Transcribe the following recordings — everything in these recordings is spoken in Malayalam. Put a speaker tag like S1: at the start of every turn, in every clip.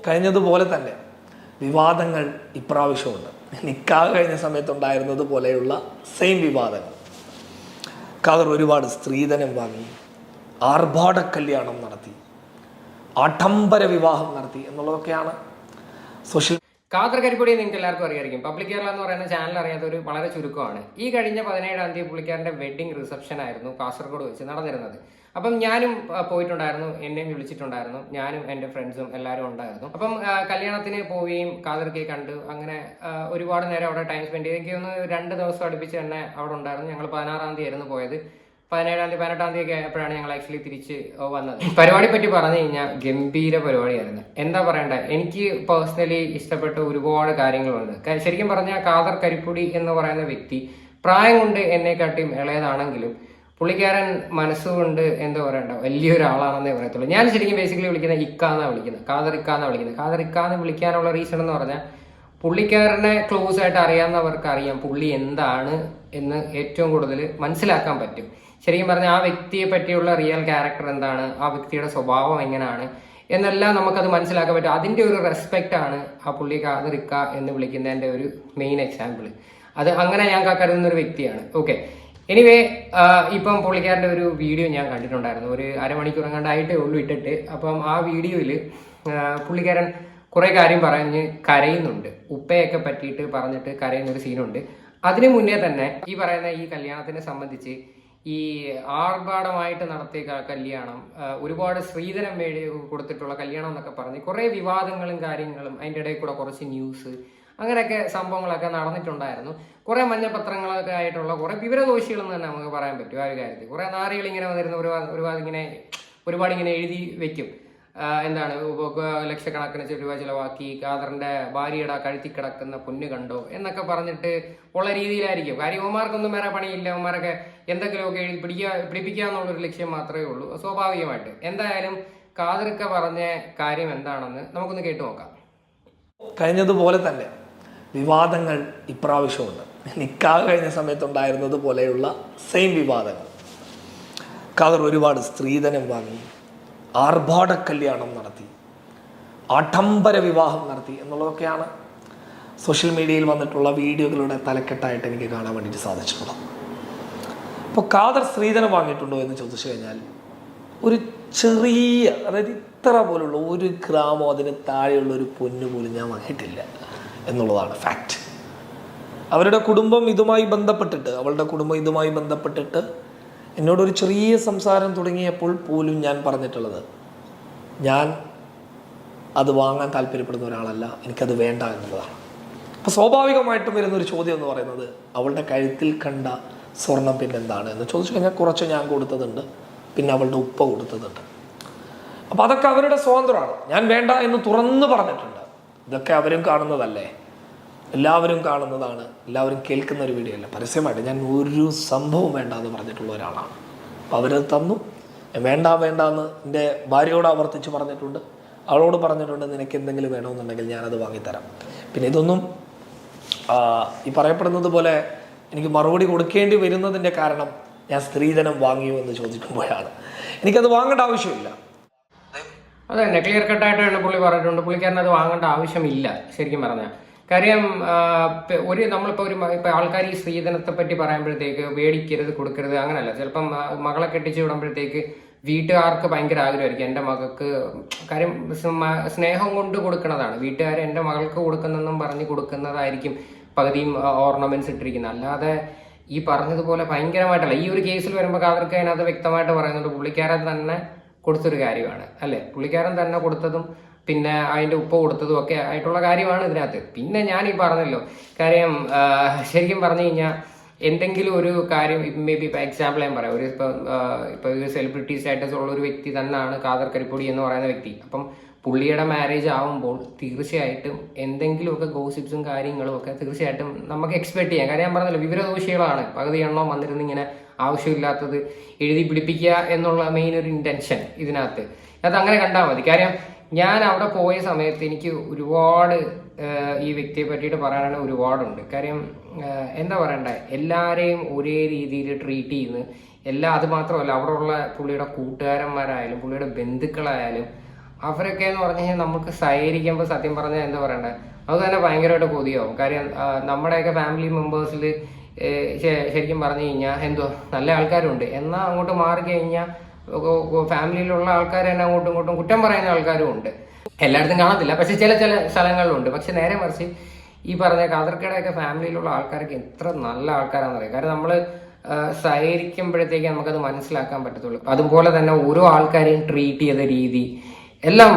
S1: കഴിഞ്ഞതുപോലെ തന്നെ വിവാദങ്ങൾ ഇപ്രാവശ്യമുണ്ട്. നിക്കാഹ് കഴിഞ്ഞ സമയത്തുണ്ടായിരുന്നത് പോലെയുള്ള സെയിം വിവാദങ്ങൾ. ഖാദർ ഒരുപാട് സ്ത്രീധനം വാങ്ങി, ആർഭാട കല്യാണം നടത്തി, ആഡംബര വിവാഹം നടത്തി എന്നുള്ളതൊക്കെയാണ് സോഷ്യൽ.
S2: ഖാദർ കരിപ്പൊടി നിങ്ങൾക്ക് എല്ലാവർക്കും അറിയായിരിക്കും. പബ്ലിക് കേരള എന്ന് പറയുന്ന ചാനൽ അറിയാത്തൊരു വളരെ ചുരുക്കമാണ്. ഈ കഴിഞ്ഞ 17-ാം തീയതി പുള്ളിക്കാരൻ്റെ വെഡ്ഡിംഗ് റിസപ്ഷൻ ആയിരുന്നു കാസർഗോഡ് വെച്ച് നടന്നിരുന്നത്. അപ്പം ഞാനും പോയിട്ടുണ്ടായിരുന്നു, എന്നെയും വിളിച്ചിട്ടുണ്ടായിരുന്നു, ഞാനും എൻ്റെ ഫ്രണ്ട്സും എല്ലാവരും ഉണ്ടായിരുന്നു. അപ്പം കല്യാണത്തിന് പോവുകയും ഖാദർക്കെ കണ്ടു, അങ്ങനെ ഒരുപാട് നേരം അവിടെ ടൈം സ്പെൻഡ് ചെയ്ത്. എനിക്ക് ഒന്ന് 2 ദിവസം അടുപ്പിച്ച് തന്നെ അവിടെ ഉണ്ടായിരുന്നു. ഞങ്ങൾ 16-ാം തീയതി ആയിരുന്നു പോയത്. 17-ാം തീയതി 18-ാം തീയതി ഒക്കെ ആയപ്പോഴാണ് ഞങ്ങൾ ആക്ച്വലി തിരിച്ച് വന്നത്. പരിപാടി പറ്റി പറഞ്ഞു കഴിഞ്ഞാൽ ഗംഭീര പരിപാടിയായിരുന്നു. എന്താ പറയണ്ടേ, എനിക്ക് പേഴ്സണലി ഇഷ്ടപ്പെട്ട ഒരുപാട് കാര്യങ്ങളുണ്ട്. ശരിക്കും പറഞ്ഞാൽ ഖാദർ കരിപ്പൊടി എന്ന് പറയുന്ന വ്യക്തി പ്രായം കൊണ്ട് എന്നെക്കാട്ടിയും ഇളയതാണെങ്കിലും പുള്ളിക്കാരൻ മനസ്സുകൊണ്ട് എന്താ പറയണ്ട വലിയൊരാളാണെന്നേ പറയത്തുള്ളൂ. ഞാൻ ശരിക്കും ബേസിക്കലി വിളിക്കുന്നത് ഇക്കാന്നാണ് വിളിക്കുന്നത്, ഖാദർ ഇക്കാന്നാണ് വിളിക്കുന്നത്. ഖാദർ ഇക്കാന്ന് വിളിക്കാനുള്ള റീസൺ എന്ന് പറഞ്ഞാൽ പുള്ളിക്കാരനെ ക്ലോസ് ആയിട്ട് അറിയാവുന്നവർക്ക് അറിയാം പുള്ളി എന്താണ് എന്ന് ഏറ്റവും കൂടുതൽ മനസ്സിലാക്കാൻ പറ്റും. ശരിക്കും പറഞ്ഞാൽ ആ വ്യക്തിയെ പറ്റിയുള്ള റിയൽ ക്യാരക്ടർ എന്താണ്, ആ വ്യക്തിയുടെ സ്വഭാവം എങ്ങനെയാണ് എന്നെല്ലാം നമുക്കത് മനസ്സിലാക്കാൻ പറ്റും. അതിൻ്റെ ഒരു റെസ്പെക്റ്റ് ആണ് ആ പുള്ളി ഖാദർ ഇക്ക എന്ന് വിളിക്കുന്നതിൻ്റെ ഒരു മെയിൻ എക്സാമ്പിൾ. അത് അങ്ങനെ ഞാൻ കരുതുന്ന ഒരു വ്യക്തിയാണ്. ഓക്കെ, എനിവേ ഇപ്പം പുള്ളിക്കാരൻ്റെ ഒരു വീഡിയോ ഞാൻ കണ്ടിട്ടുണ്ടായിരുന്നു. ഒരു അരമണിക്കൂർ എങ്ങാണ്ടായിട്ടേ ഉള്ളൂ ഇട്ടിട്ട്. അപ്പം ആ വീഡിയോയിൽ പുള്ളിക്കാരൻ കുറേ കാര്യം പറഞ്ഞ് കരയുന്നുണ്ട്. ഉപ്പയൊക്കെ പറ്റിയിട്ട് പറഞ്ഞിട്ട് കരയുന്നൊരു സീനുണ്ട്. അതിനു മുന്നേ തന്നെ ഈ പറയുന്ന ഈ കല്യാണത്തിനെ സംബന്ധിച്ച് ഈ ആർഭാടമായിട്ട് നടത്തിയ കല്യാണം, ഒരുപാട് സ്ത്രീധനം കൊടുത്തിട്ടുള്ള കല്യാണം എന്നൊക്കെ പറഞ്ഞ് കുറേ വിവാദങ്ങളും കാര്യങ്ങളും, അതിൻ്റെ ഇടയിൽ കൂടെ കുറച്ച് ന്യൂസ്, അങ്ങനെയൊക്കെ സംഭവങ്ങളൊക്കെ നടന്നിട്ടുണ്ടായിരുന്നു. കുറേ മഞ്ഞപത്രങ്ങളൊക്കെ ആയിട്ടുള്ള കുറേ വിവരദോഷികളെന്ന് തന്നെ നമുക്ക് പറയാൻ പറ്റും. ആ ഒരു കാര്യത്തിൽ കുറേ നാറികൾ ഇങ്ങനെ വന്നിരുന്ന ഒരുപാട് ഇങ്ങനെ എഴുതി വെക്കും. എന്താണ് ലക്ഷക്കണക്കിന് രൂപ ചിലവാക്കി ഖാദറിന്റെ ഭാര്യയുടെ കഴുത്തി കിടക്കുന്ന പൊന്ന് കണ്ടോ എന്നൊക്കെ പറഞ്ഞിട്ട് ഉള്ള രീതിയിലായിരിക്കും. കാര്യം ഇവന്മാർക്കൊന്നും വേറെ പണിയില്ല. ഇവന്മാരൊക്കെ എന്തെങ്കിലുമൊക്കെ എഴുതി പിടിപ്പിക്കുക എന്നുള്ളൊരു ലക്ഷ്യം മാത്രമേ ഉള്ളൂ സ്വാഭാവികമായിട്ട്. എന്തായാലും ഖാദർക്ക പറഞ്ഞ കാര്യം എന്താണെന്ന് നമുക്കൊന്ന് കേട്ടു നോക്കാം.
S1: കഴിഞ്ഞതുപോലെ തന്നെ വിവാദങ്ങൾ ഇപ്രാവശ്യമുണ്ട്. നിക്കാഹ് കഴിഞ്ഞ സമയത്തുണ്ടായിരുന്നത് പോലെയുള്ള സെയിം വിവാദങ്ങൾ. ഖാദർ ഒരുപാട് സ്ത്രീധനം വാങ്ങി, ആർഭാട കല്യാണം നടത്തി, ആഡംബര വിവാഹം നടത്തി എന്നുള്ളതൊക്കെയാണ് സോഷ്യൽ മീഡിയയിൽ വന്നിട്ടുള്ള വീഡിയോകളുടെ തലക്കെട്ടായിട്ട് എനിക്ക് കാണാൻ വേണ്ടിയിട്ട് സാധിച്ചിട്ടുള്ളത്. അപ്പോൾ ഖാദർ സ്ത്രീധനം വാങ്ങിയിട്ടുണ്ടോ എന്ന് ചോദിച്ചു കഴിഞ്ഞാൽ ഒരു ചെറിയ, അതായത് ഇത്ര പോലുള്ള 1 ഗ്രാമോ അതിന് താഴെയുള്ള ഒരു പൊന്നു പോലും ഞാൻ വാങ്ങിയിട്ടില്ല എന്നുള്ളതാണ് ഫാക്റ്റ്. അവരുടെ കുടുംബം ഇതുമായി ബന്ധപ്പെട്ടിട്ട്, അവളുടെ കുടുംബം ഇതുമായി ബന്ധപ്പെട്ടിട്ട് എന്നോടൊരു ചെറിയ സംസാരം തുടങ്ങിയപ്പോൾ പോലും ഞാൻ പറഞ്ഞിട്ടുള്ളത്, ഞാൻ അത് വാങ്ങാൻ താല്പര്യപ്പെടുന്ന ഒരാളല്ല, എനിക്കത് വേണ്ട എന്നുള്ളതാണ്. അപ്പോൾ സ്വാഭാവികമായിട്ടും വരുന്നൊരു ചോദ്യം എന്ന് പറയുന്നത്, അവളുടെ കഴുത്തിൽ കണ്ട സ്വർണം പിന്നെന്താണ് എന്ന് ചോദിച്ചു കഴിഞ്ഞാൽ കുറച്ച് ഞാൻ കൊടുത്തതുണ്ട്, പിന്നെ അവളുടെ ഉപ്പ കൊടുത്തതുണ്ട്. അപ്പോൾ അതൊക്കെ അവരുടെ സ്വാതന്ത്ര്യമാണ്. ഞാൻ വേണ്ട എന്ന് തുറന്നു പറഞ്ഞിട്ടുണ്ട്. ഇതൊക്കെ അവരും കാണുന്നതല്ലേ, എല്ലാവരും കാണുന്നതാണ്, എല്ലാവരും കേൾക്കുന്ന ഒരു വീഡിയോ അല്ല. പരസ്യമായിട്ട് ഞാൻ ഒരു സംഭവം വേണ്ട എന്ന് പറഞ്ഞിട്ടുള്ള ഒരാളാണ്. അപ്പോൾ അവരത് തന്നു. വേണ്ട എന്ന് എൻ്റെ ഭാര്യയോട് ആവർത്തിച്ച് പറഞ്ഞിട്ടുണ്ട്, അവളോട് പറഞ്ഞിട്ടുണ്ട്, നിനക്ക് എന്തെങ്കിലും വേണമെന്നുണ്ടെങ്കിൽ ഞാനത് വാങ്ങിത്തരാം. പിന്നെ ഇതൊന്നും ഈ പറയപ്പെടുന്നത് പോലെ എനിക്ക് മറുപടി കൊടുക്കേണ്ടി വരുന്നതിൻ്റെ കാരണം ഞാൻ സ്ത്രീധനം വാങ്ങിയോ എന്ന് ചോദിക്കുമ്പോഴാണ്. എനിക്കത് വാങ്ങേണ്ട ആവശ്യമില്ല.
S2: അത് തന്നെ ക്ലിയർ കട്ടായിട്ടാണ് പുള്ളി പറഞ്ഞിട്ടുണ്ട്. പുള്ളിക്കാരൻ അത് വാങ്ങേണ്ട ആവശ്യമില്ല ശരിക്കും പറഞ്ഞാൽ. കാര്യം ഇപ്പൊ ആൾക്കാർ ഈ സ്ത്രീധനത്തെ പറ്റി പറയുമ്പോഴത്തേക്ക് വേടിക്കരുത്, കൊടുക്കരുത് അങ്ങനല്ല. ചിലപ്പം മകളെ കെട്ടിച്ചു വിടുമ്പോഴത്തേക്ക് വീട്ടുകാർക്ക് ഭയങ്കര ആഗ്രഹമായിരിക്കും എൻ്റെ മകൾക്ക്. കാര്യം സ്നേഹം കൊണ്ട് കൊടുക്കുന്നതാണ്. വീട്ടുകാർ എൻ്റെ മകൾക്ക് കൊടുക്കുന്നെന്നും പറഞ്ഞ് കൊടുക്കുന്നതായിരിക്കും പകുതിയും ഓർണമെന്റ്സ് ഇട്ടിരിക്കുന്നത്. അല്ലാതെ ഈ പറഞ്ഞതുപോലെ ഭയങ്കരമായിട്ടല്ല. ഈ ഒരു കേസിൽ വരുമ്പോൾ ഖാദർക്ക് അതിനകത്ത് വ്യക്തമായിട്ട് പറയുന്നുണ്ട് പുള്ളിക്കാരൻ തന്നെ കൊടുത്തൊരു കാര്യമാണ് അല്ലേ. പുള്ളിക്കാരൻ തന്നെ കൊടുത്തതും പിന്നെ അതിൻ്റെ ഉപ്പ കൊടുത്തതും ഒക്കെ ആയിട്ടുള്ള കാര്യമാണ് ഇതിനകത്ത്. പിന്നെ ഞാൻ ഈ പറഞ്ഞല്ലോ കാര്യം, ശരിക്കും പറഞ്ഞു കഴിഞ്ഞാൽ എന്തെങ്കിലും ഒരു കാര്യം, മേ ബി ഇപ്പോൾ എക്സാമ്പിൾ ഞാൻ പറയാം, ഇപ്പോൾ സെലിബ്രിറ്റി സ്റ്റാറ്റസ് ഉള്ള ഒരു വ്യക്തി തന്നെയാണ് ഖാദർ കരിപ്പൊടി എന്ന് പറയുന്ന വ്യക്തി. അപ്പം പുള്ളിയുടെ മാരേജ് ആവുമ്പോൾ തീർച്ചയായിട്ടും എന്തെങ്കിലുമൊക്കെ ഗോസിപ്സും കാര്യങ്ങളും ഒക്കെ തീർച്ചയായിട്ടും നമുക്ക് എക്സ്പെക്ട് ചെയ്യാം. കാര്യം ഞാൻ പറഞ്ഞല്ലോ, വിവരദോഷികളാണ് പകുതി എണ്ണം വന്നിരുന്ന് ഇങ്ങനെ ആവശ്യമില്ലാത്തത് എഴുതി പിടിപ്പിക്കുക എന്നുള്ള മെയിൻ ഒരു ഇന്റൻഷൻ ഇതിനകത്ത്. അത് അങ്ങനെ കണ്ടാൽ മതി. കാര്യം ഞാൻ അവിടെ പോയ സമയത്ത് എനിക്ക് ഒരുപാട് ഈ വ്യക്തിയെ പറ്റിയിട്ട് പറയാനാണ് ഒരുപാടുണ്ട്. കാര്യം എന്താ പറയണ്ടേ, എല്ലാവരെയും ഒരേ രീതിയിൽ ട്രീറ്റ് ചെയ്യുന്നു. അത് മാത്രമല്ല, അവിടെ ഉള്ള പുള്ളിയുടെ കൂട്ടുകാരന്മാരായാലും പുള്ളിയുടെ ബന്ധുക്കളായാലും അവരൊക്കെ എന്ന് പറഞ്ഞു കഴിഞ്ഞാൽ നമുക്ക് സഹകരിക്കുമ്പോൾ സത്യം പറഞ്ഞാൽ എന്താ പറയണ്ടേ, അത് തന്നെ ഭയങ്കരമായിട്ട് കൊതിയാവും. കാര്യം നമ്മുടെയൊക്കെ ഫാമിലി മെമ്പേഴ്സിൽ ശരിക്കും പറഞ്ഞു കഴിഞ്ഞാൽ എന്തോ നല്ല ആൾക്കാരുണ്ട്, എന്നാൽ അങ്ങോട്ട് മാറി കഴിഞ്ഞാൽ ഫാമിലിയിലുള്ള ആൾക്കാർ തന്നെ അങ്ങോട്ടും ഇങ്ങോട്ടും കുറ്റം പറയുന്ന ആൾക്കാരും ഉണ്ട്. എല്ലായിടത്തും കാണത്തില്ല, പക്ഷെ ചില സ്ഥലങ്ങളിലുണ്ട്. പക്ഷെ നേരെ മറിച്ച് ഈ പറഞ്ഞ കാതർക്കടയൊക്കെ ഫാമിലിയിലുള്ള ആൾക്കാരൊക്കെ എത്ര നല്ല ആൾക്കാരാണെന്ന് അറിയാം. കാരണം നമ്മൾ സഹകരിക്കുമ്പോഴത്തേക്ക് നമുക്കത് മനസ്സിലാക്കാൻ പറ്റത്തുള്ളൂ. അതുപോലെ തന്നെ ഓരോ ആൾക്കാരെയും ട്രീറ്റ് ചെയ്ത രീതി എല്ലാം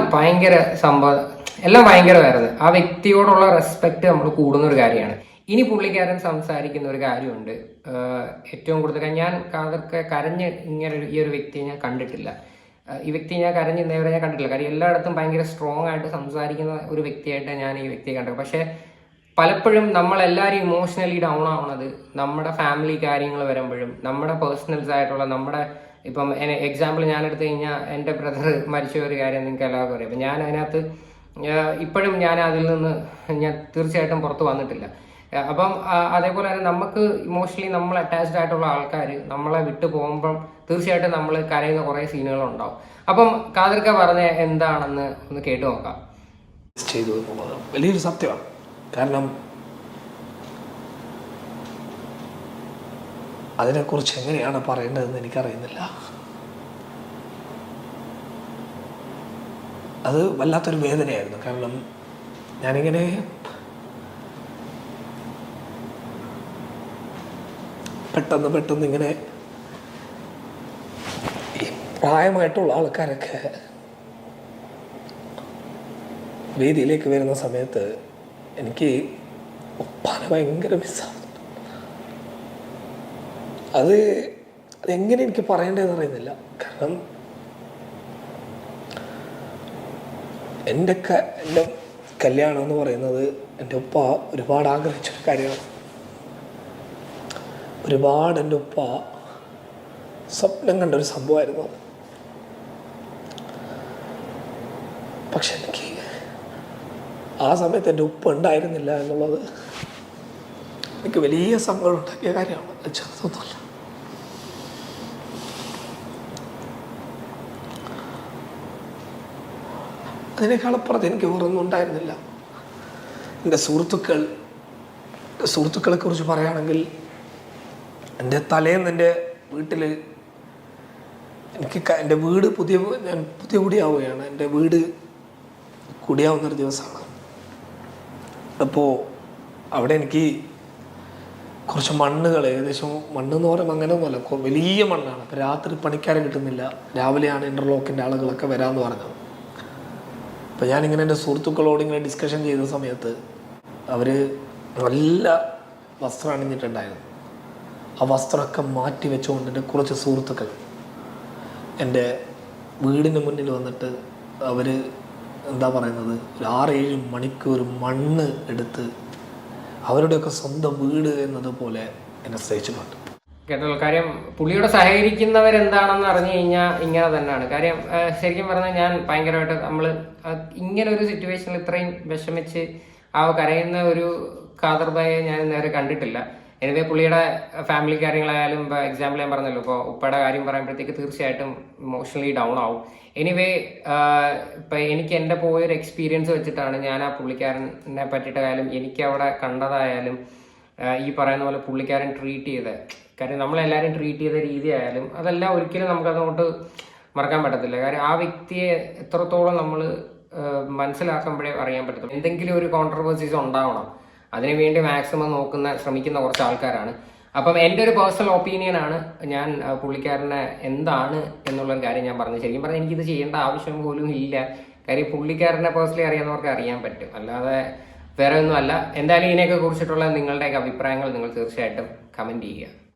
S2: എല്ലാം ഭയങ്കരമായിരുന്നു. ആ വ്യക്തിയോടുള്ള റെസ്പെക്ട് നമ്മൾ കൂടുന്ന ഒരു കാര്യമാണ്. ഇനി പുള്ളിക്കാരൻ സംസാരിക്കുന്ന ഒരു കാര്യമുണ്ട്. ഏറ്റവും കൂടുതൽ ഞാൻ കാതൊക്കെ കരഞ്ഞ് ഇങ്ങനെ ഈ ഒരു വ്യക്തിയെ ഞാൻ കണ്ടിട്ടില്ല. ഈ വ്യക്തി ഞാൻ കരഞ്ഞ് ഇന്നേവരെ ഞാൻ കണ്ടിട്ടില്ല. കാര്യം എല്ലായിടത്തും ഭയങ്കര സ്ട്രോങ് ആയിട്ട് സംസാരിക്കുന്ന ഒരു വ്യക്തിയായിട്ട് ഞാൻ ഈ വ്യക്തിയെ കണ്ടത്. പക്ഷേ പലപ്പോഴും നമ്മളെല്ലാവരും ഇമോഷണലി ഡൗൺ ആവണത് നമ്മുടെ ഫാമിലി കാര്യങ്ങൾ വരുമ്പോഴും, നമ്മുടെ പേഴ്സണൽസ് ആയിട്ടുള്ള നമ്മുടെ ഇപ്പം എക്സാമ്പിൾ ഞാൻ എടുത്തു കഴിഞ്ഞാൽ എൻ്റെ ബ്രദർ മരിച്ച ഒരു കാര്യം നിങ്ങൾക്ക് എല്ലാവർക്കും അറിയാം. അപ്പം ഞാൻ അതിനകത്ത് ഇപ്പോഴും ഞാൻ അതിൽ നിന്ന് ഞാൻ തീർച്ചയായിട്ടും പുറത്ത് വന്നിട്ടില്ല. അപ്പം അതേപോലെ തന്നെ നമുക്ക് ഇമോഷണലി നമ്മൾ അറ്റാച്ച്ഡ് ആയിട്ടുള്ള ആൾക്കാർ നമ്മളെ വിട്ടു പോകുമ്പം തീർച്ചയായിട്ടും നമ്മൾ കരയുന്ന കുറേ സീനുകളുണ്ടാവും. അപ്പം കാതർക്ക പറഞ്ഞ എന്താണെന്ന് ഒന്ന് കേട്ടു നോക്കാം.
S1: ചെയ്തു എന്നുള്ളത് വലിയൊരു സത്യമാണ്. കാരണം അതിനെക്കുറിച്ച് എങ്ങനെയാണ് പറയേണ്ടതെന്ന് എനിക്കറിയുന്നില്ല. അത് വല്ലാത്തൊരു വേദനയായിരുന്നു. കാരണം ഞാനിങ്ങനെ പെട്ടെന്ന് ഇങ്ങനെ ഈ പ്രായമായിട്ടുള്ള ആൾക്കാരൊക്കെ വേദിയിലേക്ക് വരുന്ന സമയത്ത് എനിക്ക് ഒപ്പാനെ ഭയങ്കര മിസ്സാവുന്നുണ്ട്. അതെങ്ങനെ എനിക്ക് പറയേണ്ടതെന്ന് അറിയുന്നില്ല. കാരണം എൻ്റെ കല്യാണം എന്ന് പറയുന്നത് എൻ്റെ ഉപ്പ ഒരുപാട് ആഗ്രഹിച്ചൊരു കാര്യമാണ്. ഒരുപാട് എൻ്റെ ഉപ്പ സ്വപ്നം കണ്ടൊരു സംഭവമായിരുന്നു. പക്ഷെ എനിക്ക് ആ സമയത്ത് എൻ്റെ ഉപ്പ ഉണ്ടായിരുന്നില്ല എന്നുള്ളത് എനിക്ക് വലിയ സങ്കടം ഉണ്ടാക്കിയ കാര്യമാണ്. ചെറുതൊന്നുമല്ല. അതിനേക്കാളപ്പുറത്ത് എനിക്ക് വേറൊന്നും ഉണ്ടായിരുന്നില്ല. എൻ്റെ സുഹൃത്തുക്കളെ കുറിച്ച് പറയുകയാണെങ്കിൽ, എൻ്റെ തലേന്ന് എൻ്റെ വീട്ടിൽ എൻ്റെ വീട് ഞാൻ പുതിയ കുടിയാവുകയാണ്. എൻ്റെ വീട് കുടിയാവുന്നൊരു ദിവസമാണ്. അപ്പോൾ അവിടെ എനിക്ക് കുറച്ച് മണ്ണുകൾ, ഏകദേശം മണ്ണെന്ന് പറയുമ്പോൾ അങ്ങനെയൊന്നുമല്ല, വലിയ മണ്ണാണ്. അപ്പോൾ രാത്രി പണിക്കാരെ കിട്ടുന്നില്ല, രാവിലെയാണ് ഇൻ്റർലോക്കിൻ്റെ ആളുകളൊക്കെ വരാമെന്ന് പറഞ്ഞത്. അപ്പോൾ ഞാനിങ്ങനെ എൻ്റെ സുഹൃത്തുക്കളോട് ഇങ്ങനെ ഡിസ്കഷൻ ചെയ്ത സമയത്ത് അവർ നല്ല വസ്ത്രം അണിഞ്ഞിട്ടുണ്ടായിരുന്നു. ആ വസ്ത്രമൊക്കെ മാറ്റി വെച്ചുകൊണ്ട് എൻ്റെ കുറച്ച് സുഹൃത്തുക്കൾ എൻ്റെ വീടിന് മുന്നിൽ വന്നിട്ട് അവർ എന്താ പറയുന്നത്, ഒരു 6-7 മണിക്കൂർ മണ്ണ് എടുത്ത് അവരുടെയൊക്കെ സ്വന്തം വീട് എന്നതുപോലെ എന്നെ സ്നേഹിച്ചിട്ടുണ്ട്.
S2: കേട്ടോ. കാര്യം പുള്ളിയോട് സഹകരിക്കുന്നവരെന്താണെന്ന് അറിഞ്ഞു കഴിഞ്ഞാൽ ഇങ്ങനെ തന്നെയാണ്. കാര്യം ശരിക്കും പറഞ്ഞാൽ ഞാൻ ഭയങ്കരമായിട്ട് നമ്മൾ ഇങ്ങനെ ഒരു സിറ്റുവേഷനിൽ ഇത്രയും വിഷമിച്ച് കരയുന്ന ഒരു കാദർബായെ ഞാൻ നേരെ കണ്ടിട്ടില്ല. എനിവേ പുള്ളിയുടെ ഫാമിലി കാര്യങ്ങളായാലും, ഇപ്പോൾ എക്സാമ്പിൾ ഞാൻ പറഞ്ഞല്ലോ, ഇപ്പോൾ ഉപ്പയുടെ കാര്യം പറയുമ്പോഴത്തേക്ക് തീർച്ചയായിട്ടും ഇമോഷണലി ഡൗൺ ആവും. എനിവേ ഇപ്പം എനിക്ക് എൻ്റെ പോയൊരു എക്സ്പീരിയൻസ് വെച്ചിട്ടാണ് ഞാൻ ആ പുള്ളിക്കാരനെ പറ്റിയിട്ടായാലും എനിക്ക് അവിടെ കണ്ടതായാലും ഈ പറയുന്ന പോലെ പുള്ളിക്കാരൻ ട്രീറ്റ് ചെയ്ത കാര്യം, നമ്മളെല്ലാവരും ട്രീറ്റ് ചെയ്ത രീതി ആയാലും അതെല്ലാം ഒരിക്കലും നമുക്കതുകൊണ്ട് മറക്കാൻ പറ്റത്തില്ല. കാര്യം ആ വ്യക്തിയെ എത്രത്തോളം നമ്മൾ മനസ്സിലാക്കുമ്പോഴേ അറിയാൻ പറ്റത്തുള്ളൂ. എന്തെങ്കിലും ഒരു കോൺട്രവേഴ്സീസ് ഉണ്ടാവണം, അതിനുവേണ്ടി മാക്സിമം ശ്രമിക്കുന്ന കുറച്ച് ആൾക്കാരാണ്. അപ്പം എൻ്റെ ഒരു പേഴ്സണൽ ഒപ്പീനിയനാണ്. ഞാൻ പുള്ളിക്കാരനെ എന്താണ് എന്നുള്ളൊരു കാര്യം ഞാൻ പറഞ്ഞു. ശരിക്കും പറഞ്ഞാൽ എനിക്കിത് ചെയ്യേണ്ട ആവശ്യം പോലും ഇല്ല. കാര്യം പുള്ളിക്കാരനെ പേഴ്സണലി അറിയാവുന്നവർക്ക് അറിയാൻ പറ്റും, അല്ലാതെ വേറെ ഒന്നും അല്ല. എന്തായാലും ഇതിനെയൊക്കെ കുറിച്ചിട്ടുള്ള നിങ്ങളുടെയൊക്കെ അഭിപ്രായങ്ങൾ നിങ്ങൾ തീർച്ചയായിട്ടും കമൻറ്റ് ചെയ്യുക.